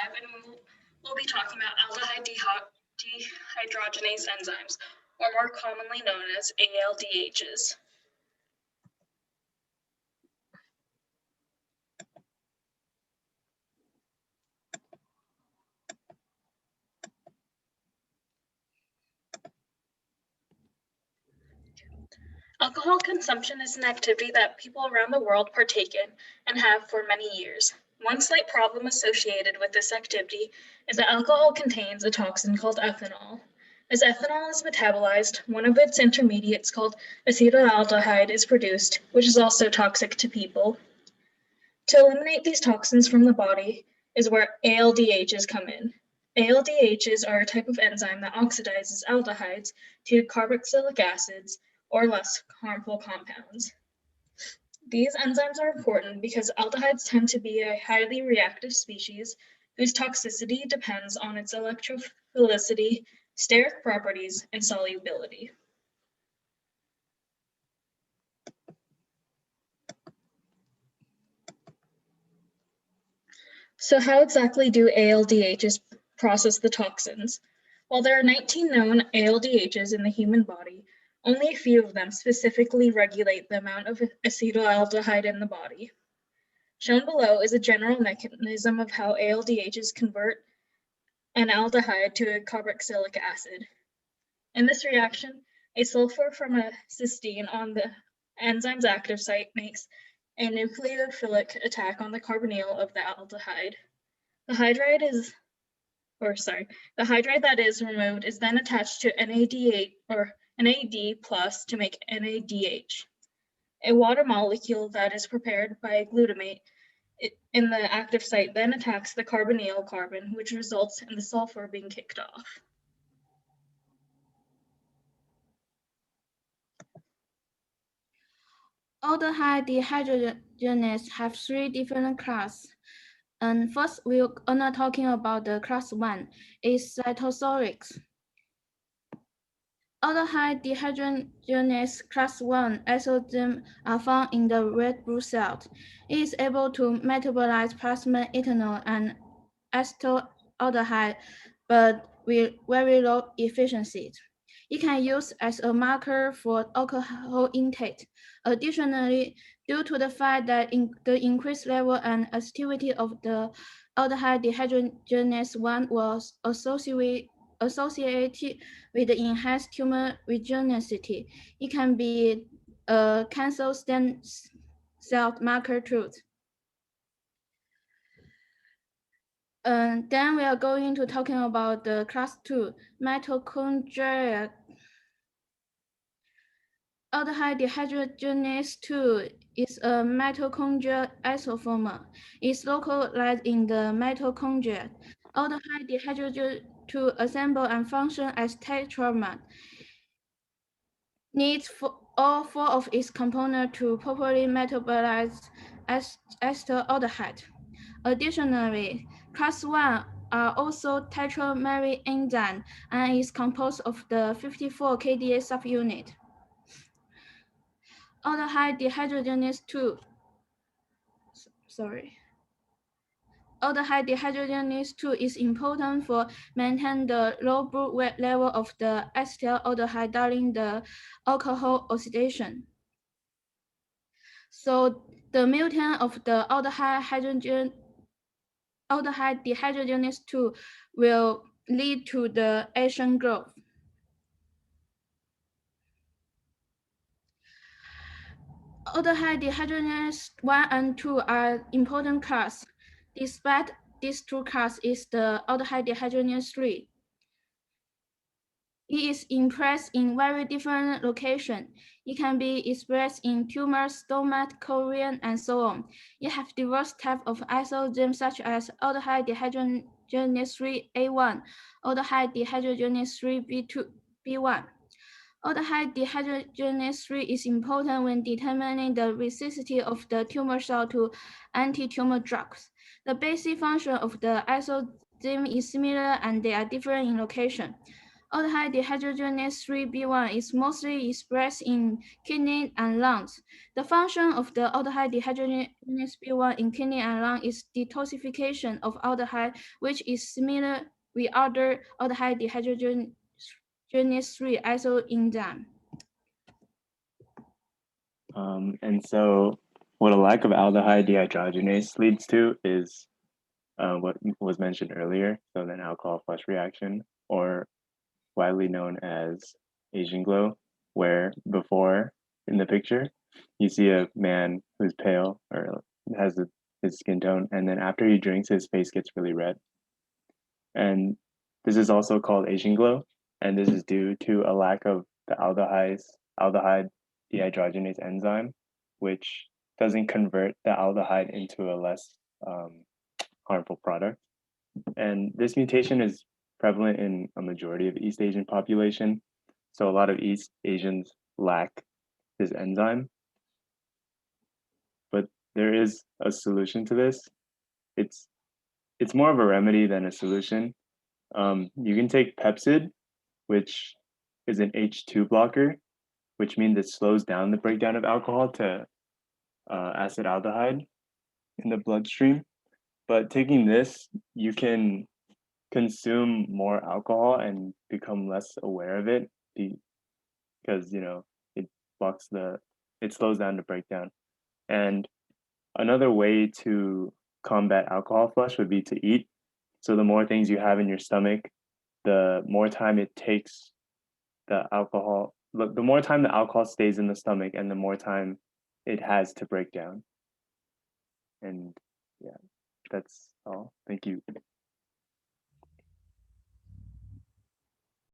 and we'll be talking about aldehyde dehydrogenase enzymes, or more commonly known as ALDHs. Alcohol consumption is an activity that people around the world partake in and have for many years. One slight problem associated with this activity is that alcohol contains a toxin called ethanol. As ethanol is metabolized, one of its intermediates called acetaldehyde is produced, which is also toxic to people. To eliminate these toxins from the body is where ALDHs come in. ALDHs are a type of enzyme that oxidizes aldehydes to carboxylic acids or less harmful compounds. These enzymes are important because aldehydes tend to be a highly reactive species whose toxicity depends on its electrophilicity, steric properties, and solubility. So how exactly do ALDHs process the toxins? While there are 19 known ALDHs in the human body, only a few of them specifically regulate the amount of acetaldehyde in the body. Shown below is a general mechanism of how ALDHs convert an aldehyde to a carboxylic acid. In this reaction, a sulfur from a cysteine on the enzyme's active site makes a nucleophilic attack on the carbonyl of the aldehyde. The hydride that is removed is then attached to NAD plus to make NADH. A water molecule that is prepared by glutamate in the active site then attacks the carbonyl carbon, which results in the sulfur being kicked off. Aldehyde dehydrogenases have three different classes. And first, we're gonna talking about the class 1, is cytosolic. Aldehyde dehydrogenase class 1 isozymes are found in the red blood cells. It is able to metabolize plasma ethanol and acetaldehyde, but with very low efficiency. It can use as a marker for alcohol intake. Additionally, due to the fact that the increased level and activity of the aldehyde dehydrogenase 1 was associated with the enhanced tumor regenicity, it can be a cancer stem cell marker too. Then we are going to talking about the class 2, mitochondrial. Aldehyde dehydrogenase 2 is a mitochondrial isoformer. It's localized in the mitochondria. Aldehyde dehydrogenase 2 assemble and function as tetramer. Needs for all four of its components to properly metabolize acetaldehyde. Additionally, class 1 are also tetrameric enzyme and is composed of the 54 kDa subunit. Aldehyde dehydrogenase 2. Aldehyde dehydrogenase 2 is important for maintaining the low blood weight level of the acetaldehyde during the alcohol oxidation. So the mutant of the aldehyde dehydrogenase 2 will lead to the Asian growth. Aldehyde dehydrogenase 1 and 2 are important classes. Despite these two classes is the aldehyde dehydrogenase 3. It is expressed in very different locations. It can be expressed in tumors, stomach, colon, and so on. It has diverse types of isozymes such as aldehyde dehydrogenase 3A1, aldehyde dehydrogenase 3B1. Aldehyde dehydrogenase 3 is important when determining the resistance of the tumor cell to anti-tumor drugs. The basic function of the isozyme is similar and they are different in location. Aldehyde dehydrogenase 3B1 is mostly expressed in kidney and lungs. The function of the aldehyde dehydrogenase B1 in kidney and lung is detoxification of aldehyde, which is similar with other aldehyde dehydrogenase 3 isoenzyme. And so what a lack of aldehyde dehydrogenase leads to is what was mentioned earlier, so an alcohol flush reaction, or widely known as Asian glow, where before in the picture, you see a man who's pale or has his skin tone, and then after he drinks, his face gets really red. And this is also called Asian glow, and this is due to a lack of the aldehyde dehydrogenase enzyme, which doesn't convert the aldehyde into a less harmful product. And this mutation is prevalent in a majority of East Asian population. So a lot of East Asians lack this enzyme. But there is a solution to this. It's more of a remedy than a solution. You can take Pepsid, which is an H2 blocker, which means it slows down the breakdown of alcohol to acetaldehyde in the bloodstream. But taking this, you can consume more alcohol and become less aware of it because it it slows down the breakdown. And another way to combat alcohol flush would be to eat. So the more things you have in your stomach, the more time it takes the more time the alcohol stays in the stomach and the more time it has to break down. And yeah, that's all. Thank you.